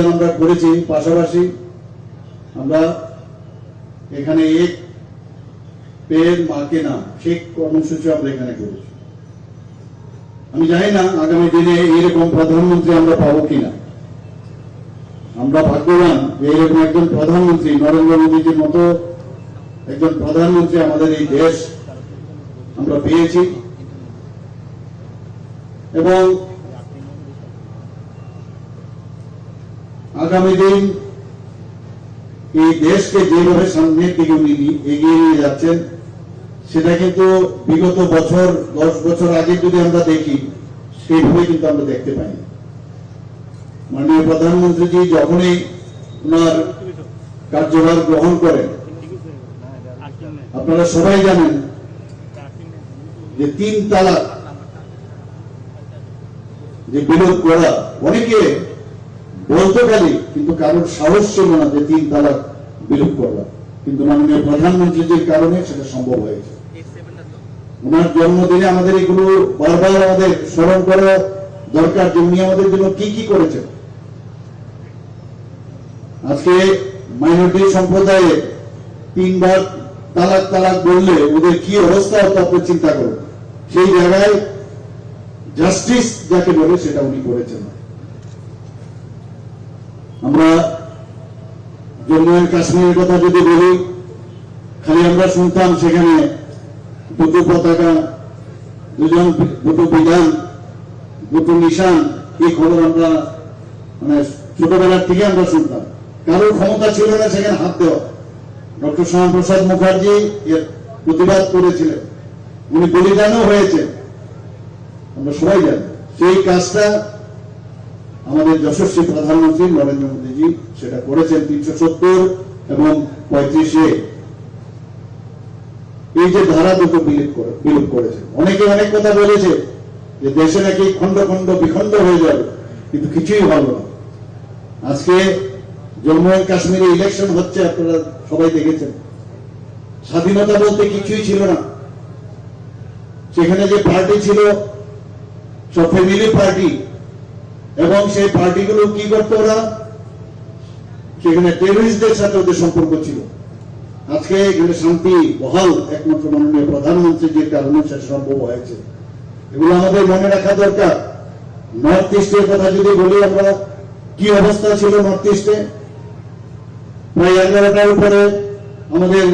আমরা করেছি। পাশাপাশি আমরা এখানে এক পেন মাকে নাম সেই কর্মসূচি আমরা এখানে করেছি। আমি জানি না আগামী দিনে এইরকম প্রধানমন্ত্রী আমরা পাবো কিনা। আমরা ভাগ্যবান যে এরকম একজন প্রধানমন্ত্রী, নরেন্দ্র মোদীজির মতো একজন প্রধানমন্ত্রী আমাদের এই দেশ আমরা পেয়েছি। এবং আগামী দিন এই দেশকে যেভাবে সামনের দিকে উনি এগিয়ে নিয়ে যাচ্ছেন, সেটা কিন্তু বিগত বছর 10 বছর আগে যদি আমরা দেখি, সেইভাবে কিন্তু আমরা দেখতে পাই। মাননীয় প্রধানমন্ত্রীজি যখনই ওনার কার্যভার গ্রহণ করেন, আপনারা সবাই জানেন যে 3 তালাক যে বিরোধ করা, অনেকে বলতে পারি কিন্তু কারোর সাহস ছিল না যে 3 তালাক বিরোধ করা, কিন্তু মাননীয় প্রধানমন্ত্রীজির কারণে সেটা সম্ভব হয়েছে। ওনার জন্মদিনে আমাদের এগুলো বারবার আমাদের স্মরণ করা দরকার যে উনি আমাদের জন্য কি কি করেছেন। আজকে মাইনরিটি সম্প্রদায়ে 3 বার তালাক বললে ওদের কি অবস্থা হতো আপনি চিন্তা করুন। সেই জায়গায় জাস্টিস যাকে বলে সেটা উনি করেছেন। আমরা জম্মু এন্ড কাশ্মীরের কথা যদি বলি, খালি আমরা শুনতাম সেখানে 2টো পতাকা, 2টো বিধান, 2টো নিশান, এই খবর আমরা মানে ছোটবেলার থেকে আমরা শুনতাম। কারোর ক্ষমতা ছিল না সেখানে হাত দেওয়া। ডক্টর শ্যামাপ্রসাদ মুখার্জি এর প্রতিবাদ করেছিলেন, উনি বলিদানও হয়েছেন, আমরা সবাই জানি। সেই কাজটা আমাদের যশস্বী প্রধানমন্ত্রী নরেন্দ্র মোদীজি সেটা করেছেন 370 এবং 35-এ। এই যে ধারা 2টো বিলোপ করেছে। অনেকে অনেক কথা বলেছে যে দেশে নাকি খন্ড খন্ড বিখণ্ড হয়ে যাবে, কিন্তু কিছুই হলো না। আজকে জম্মু এন্ড কাশ্মীরে ইলেকশন হচ্ছে, আপনারা সবাই দেখেছেন। স্বাধীনতা বলতে কিছুই ছিল না। সেখানে যে পার্টি ছিল সব ফ্যামিলি পার্টি, এবং সেই পার্টিগুলো কি করতো, ওরা সেখানে টেররিস্টদের সাথে ওদের সম্পর্ক ছিল। আজকে এখানে শান্তি বহাল একমাত্র মাননীয় প্রধানমন্ত্রীজির কারণে সেটা সম্ভব হয়েছে। এগুলো আমাদের মনে রাখা দরকার। নর্থ ইস্টের কথা যদি বলি, আমরা কি অবস্থা ছিল নর্থ ইস্টে, প্রায় 11টার উপরে আমাদের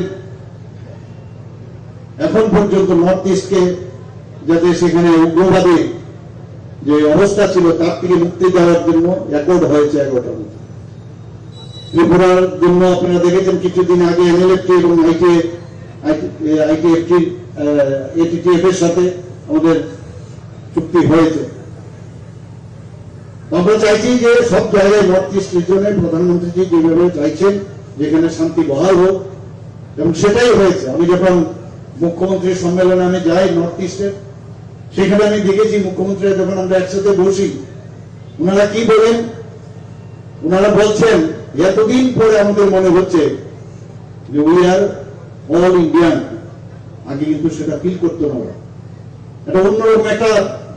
এখন পর্যন্ত নর্থ ইস্টকে যাতে সেখানে উগ্রবাদী যে অবস্থা ছিল তার থেকে মুক্তি দেওয়ার জন্য অ্যাকর্ড হয়েছে 11টার মধ্যে। ত্রিপুরার জন্য আপনারা দেখেছেন কিছুদিন আগে এনএলএফটি এবং এটিটিএফ এর সাথে আমাদের চুক্তি হয়েছে। আমরা চাইছি যে সব জায়গায় নর্থ ইস্ট রিজনে প্রধানমন্ত্রীজি যেভাবে চাইছেন যেখানে শান্তি বহাল হোক, এবং সেটাই হয়েছে। আমি যখন মুখ্যমন্ত্রীর সম্মেলনে আমি যাই নর্থ ইস্টের, সেখানে আমি দেখেছি মুখ্যমন্ত্রী যখন আমরা একসাথে বসি, ওনারা কি বলেন, ওনারা বলছেন এতদিন পরে আমাদের মনে হচ্ছে যে উই আর অল ইন্ডিয়ান। আগে কিন্তু সেটা ফিল করতো না, এটা অন্যরকম একটা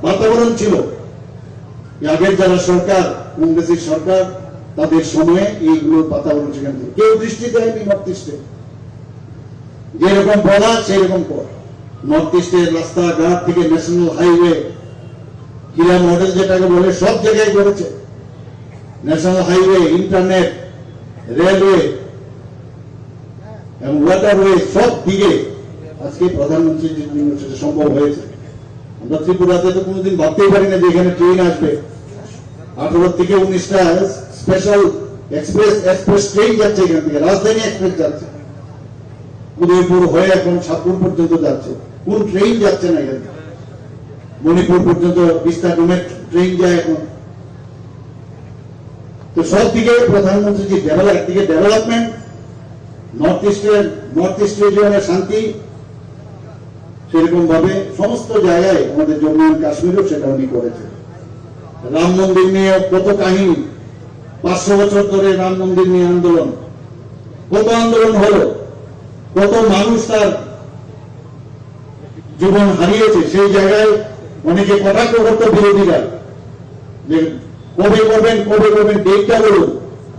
বাতাবরণ ছিল। আগের যারা সরকার, কংগ্রেসী সরকার, তাদের সময়ে এইগুলোর বাতাবরণ সেখান থেকে কেউ দৃষ্টি দেয়নি। নর্থ ইস্টে যেরকম বলা সেরকম কর। নর্থ ইস্টের রাস্তাঘাট থেকে ন্যাশনাল হাইওয়ে, কিলা মডেল যেটাকে বলে, সব জায়গায় করেছে। ন্যাশনাল হাইওয়ে, ইন্টারনেট, রেলওয়ে এবং ওয়াটারওয়ে, সব দিকে আজকে প্রধানমন্ত্রীর জন্য সেটা সম্ভব হয়েছে। আমরা ত্রিপুরাতে তো কোনোদিন ভাবতেই পারি না যে এখানে ট্রেন আসবে। 18 থেকে 19টা স্পেশাল এক্সপ্রেস ট্রেন যাচ্ছে এখান থেকে, রাজধানী এক্সপ্রেস যাচ্ছে, উদয়পুর হয়ে এখন সাতপুর পর্যন্ত যাচ্ছে। কোন ট্রেন যাচ্ছে না এখান থেকে। মণিপুর পর্যন্ত বিস্তারণের ট্রেন যায় এখন। তো সব দিকে প্রধানমন্ত্রী যে একদিকে ডেভেলপমেন্ট, নর্থ ইস্ট রিজিয়নের শান্তি, সেরকম ভাবে সমস্ত জায়গায় আমাদের জম্মু এন্ড কাশ্মীরও সেটা উনি করেছে। রাম মন্দির নিয়ে কত কাহিনী, 500 বছর ধরে রাম মন্দির নিয়ে আন্দোলন, কত আন্দোলন হলো, কত মানুষ তার জীবন হারিয়েছে। সেই জায়গায় অনেকে কটাক্ষ করতো বিরোধীরা যে কবে করবেন ডেটটা বলুন।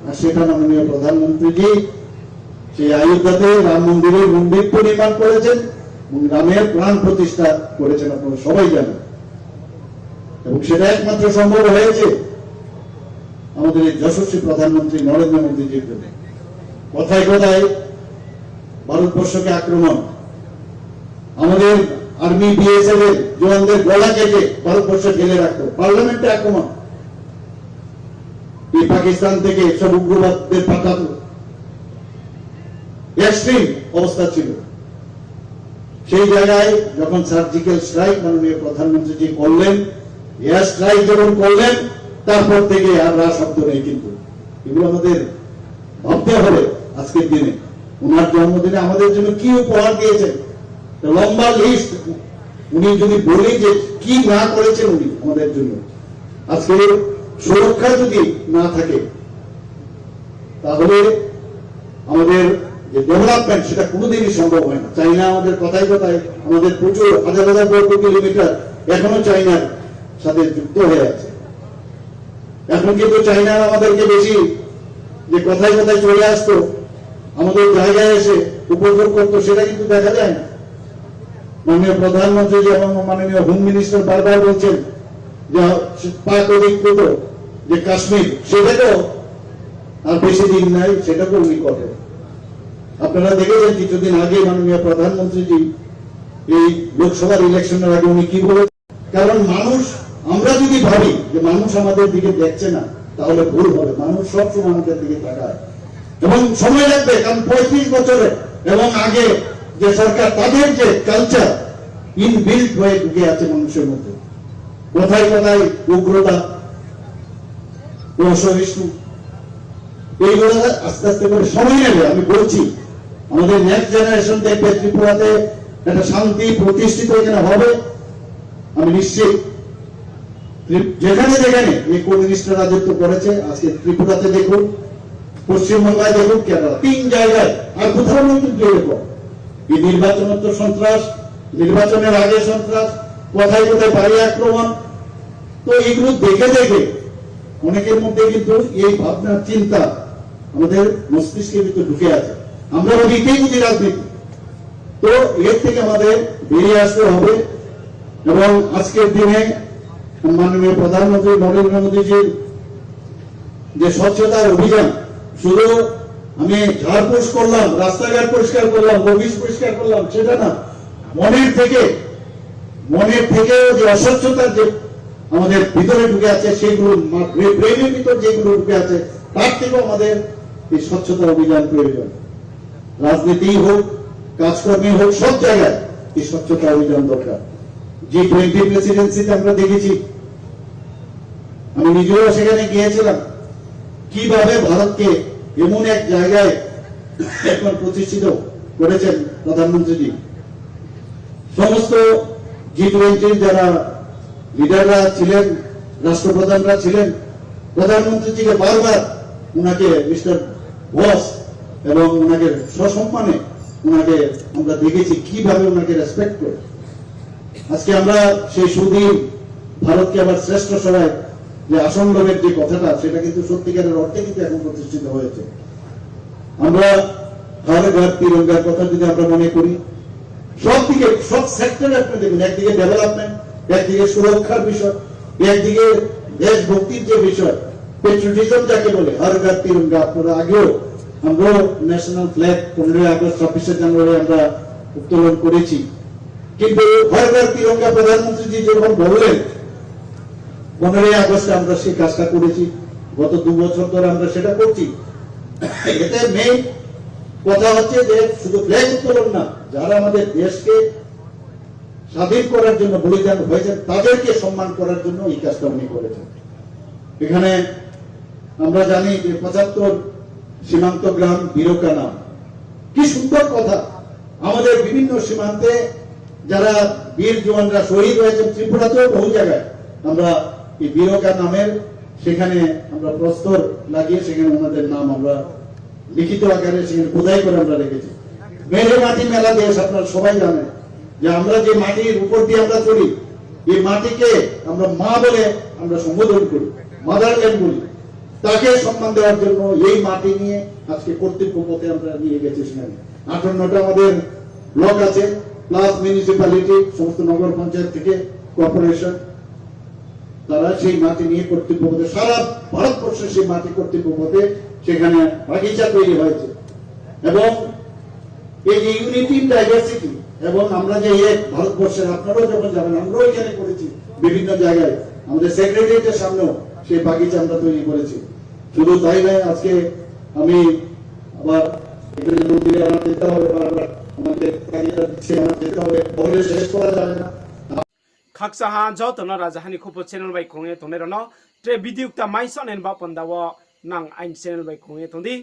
আর সেটা মাননীয় প্রধানমন্ত্রীজি সেই অযোধ্যাতে রাম মন্দির নির্মাণ করেছেন এবং রামের প্রাণ প্রতিষ্ঠা করেছেন, আপনারা সবাই জানেন। এবং সেটা একমাত্র সম্ভব হয়েছে আমাদের এই যশস্বী প্রধানমন্ত্রী নরেন্দ্র মোদীজির জন্য। কথায় কথায় ভারতবর্ষকে আক্রমণ, আমাদের আর্মি বিএসএফ এর জওয়ানদের গলা কেটে ভারতবর্ষে ফেলে রাখতো, পার্লামেন্টে আক্রমণ, এই পাকিস্তান থেকে সব উগ্রবাদদের পাঠাতো, এক্সট্রিম অবস্থা ছিল। সেই জায়গায় যখন সার্জিক্যাল স্ট্রাইক মাননীয় প্রধানমন্ত্রী করলেন, এয়ার স্ট্রাইক যখন করলেন, তারপর থেকে আর রা শব্দ নেই। কিন্তু এগুলো আমাদের ভাবতে হবে আজকের দিনে, ওনার জন্মদিনে আমাদের জন্য কি উপহার দিয়েছেন, লম্বা লিস্ট। উনি যদি বলি যে কি না করেছেন উনি আমাদের জন্য, আজকে সুরক্ষা যদি না থাকে তাহলে আমাদের যে ডেভেলপমেন্ট সেটা কোনোদিনই সম্ভব হয় না। চাইনা আমাদের কথায় কথায় আমাদের প্রচুর হাজার হাজার বর্গ কিলোমিটার এখনো চাইনার সাথে যুক্ত হয়ে আছে। এখন কিন্তু চাইনা আমাদেরকে বেশি যে কথায় কথায় চলে আসতো, আমাদের জায়গায় এসে উপভোগ করতো, সেটা কিন্তু দেখা যায় না। মাননীয় প্রধানমন্ত্রী এবং মাননীয় হোম মিনিস্টার বারবার বলছেন যে পাক অধিকৃত যে কাশ্মীর, সেটাকেও আর বেশি দিন নাই, সেটাকেও উনি করবেন। আপনারা দেখেছেন কিছুদিন আগে মাননীয় প্রধানমন্ত্রীজি এই লোকসভার ইলেকশনের আগে উনি কি বলেছেন, কারণ মানুষ, আমরা যদি ভাবি যে মানুষ আমাদের দিকে দেখছে না তাহলে ভুল হবে। মানুষ সবসময় আমাদের দিকে তাকায় এবং সময় লাগবে, কারণ 35 বছরে এবং আগে যে সরকার, তাদের যে কালচার ইনবিল্ট হয়ে ঢুকে আছে মানুষের মধ্যে, কোথায় কোথায় উগ্রতা, অসহিষ্ণু, এইগুলো আস্তে আস্তে করে সময় নেবে। আমি বলছি আমাদের নেক্সট জেনারেশন দেখবে ত্রিপুরাতে একটা শান্তি প্রতিষ্ঠিত এখানে হবে, আমি নিশ্চিত। যেখানে যেখানে এই কমিউনিস্টরা রাজত্ব করেছে, আজকে ত্রিপুরাতে দেখুন, পশ্চিমবঙ্গে দেখুন, কেরালা, 3 জায়গায়, আর কোথাও নেই কিন্তু এরকম। এই নির্বাচনোত্তর সন্ত্রাস, নির্বাচনের আগে সন্ত্রাস, কোথায় কোথায় বাড়ি আক্রমণ, তো এগুলো দেখে দেখে অনেকের মধ্যে কিন্তু এই ভাবনা চিন্তা আমাদের মস্তিষ্কের ভিতরে ঢুকে আছে। আমরা ভাবি এটাই যদি রাজনীতি, তো এর থেকে আমাদের বেরিয়ে আসতে হবে। এবং আজকের দিনে মাননীয় প্রধানমন্ত্রী নরেন্দ্র মোদীজির যে স্বচ্ছতার অভিযান, শুধু আমি ঝাড়পোছ করলাম, রাস্তাঘাট পরিষ্কার করলাম, অফিস পরিষ্কার করলাম, সেটা না, মনের থেকে যে অস্বচ্ছতার যে আমাদের ভিতরে ঢুকে আছে, সেগুলো ব্রেনের ভিতর যেগুলো ঢুকে আছে, তার থেকেও আমাদের এই স্বচ্ছতা অভিযান প্রয়োজন। রাজনীতি হোক, কাজকর্মে হোক, সব জায়গায় এই স্বচ্ছতা অভিযান দরকার। G20 প্রেসিডেন্সিতে আমরা দেখেছি, আমি নিজেও সেখানে গিয়েছিলাম, কিভাবে ভারতকে এমন এক জায়গায় এখন প্রতিষ্ঠিত করেছেন প্রধানমন্ত্রীজি। সমস্ত G20 যারা লিডাররা ছিলেন, রাষ্ট্রপ্রধানরা ছিলেন, প্রধানমন্ত্রীজিকে বারবার উনাকে মিস্টার বস এবং উনাকে সসম্মানে উনাকে আমরা দেখেছি কিভাবে উনাকে রেসপেক্ট করে। আজকে আমরা সেই সুদিন ভারতকে আবার শ্রেষ্ঠ সভায় যে আসন লোভের যে কথাটা, সেটা কিন্তু সত্যিকারের অর্থে কিন্তু এখন প্রতিষ্ঠিত হয়েছে। আমরা হর ঘর তিরঙ্গার কথা যদি আমরা মনে করি, সব দিকে, সব সেক্টরে আপনি দেখুন, একদিকে ডেভেলপমেন্ট, একদিকে সুরক্ষার বিষয়, একদিকে দেশভক্তির যে বিষয়, পেট্রিয়টিজম যাকে বলে, হর ঘর তিরঙ্গা। আপনারা আগেও আমরা ন্যাশনাল ফ্ল্যাগ 15 আগস্ট 26 জানুয়ারি আমরা উত্তোলন করেছি, কিন্তু হর ঘর তিরঙ্গা প্রধানমন্ত্রী যখন বললেন 15 আগস্টে আমরা সেই কাজটা করেছি। গত 2 বছর ধরে আমরা সেটা করছি। এতে মেইন কথা হচ্ছে যে শুধু ফ্ল্যাগ উত্তোলন না, যারা আমাদের দেশকে স্বাধীন করার জন্য বলিদান হয়েছেন তাদেরকে সম্মান করার জন্য এই কাজটা উনি করেছেন। এখানে আমরা জানি যে 75 সীমান্ত গ্রাম বীরকা নাম, কি সুন্দর কথা। আমাদের বিভিন্ন সীমান্তে যারা বীর জওয়ানরা শহীদ হয়েছেন, ত্রিপুরাতেও বহু জায়গায় আমরা এই বীরকা নামের সেখানে আমরা প্রস্তর লাগিয়ে সেখানে ওনাদের নাম আমরা লিখিত আকারে সেখানে খোদাই করে আমরা রেখেছি। মেরে মাটি মেলা দেশ, আপনারা সবাই জানেন যে আমরা যে মাটির উপর দিয়ে আমরা চলি, এই মাটিকে আমরা মা বলে আমরা সম্বোধন করি, মাদারল্যান্ড বলি। তাকে সম্মান দেওয়ার জন্য এই মাটি নিয়ে আজকে কর্তৃপক্ষ পথে আমরা নিয়ে গেছি। সেখানে 58টা আমাদের ব্লক আছে, প্লাস মিউনিসিপ্যালিটি, সমস্ত নগর পঞ্চায়েত থেকে কর্পোরেশন, তারা সেই মাটি নিয়ে কর্তৃপক্ষ পথে সারা ভারতবর্ষে সেই মাটি কর্তৃপক্ষ পথে সেখানে বাগিচা তৈরি হয়েছে। এবং এই যে ইউনিটি ডাইভার্সিটি, এবং আমরা যে এক ভারতবর্ষের, আপনারাও যখন যাবেন, আমরাও এখানে করেছি বিভিন্ন জায়গায়, আমাদের সেক্রেটারিয়েটের সামনেও সেই বাগিচা আমরা তৈরি করেছি। শুধু তাই নয়, আজকে আমি আবার মন্দিরে আমার যেতে হবে, বারবার আমাদের বাগিচা দিচ্ছে, আমার যেতে হবে, বলে শেষ করা যাবে না। খাকসাহা যতন রাজাহানি খুব চ্যানেল বাই খুঁয়ে তোনে রন ট্রে ভিডিও তা মাইসন এন বা পন্দাও নাং আইন চ্যানেল বাই খুঁয়ে তোন্দি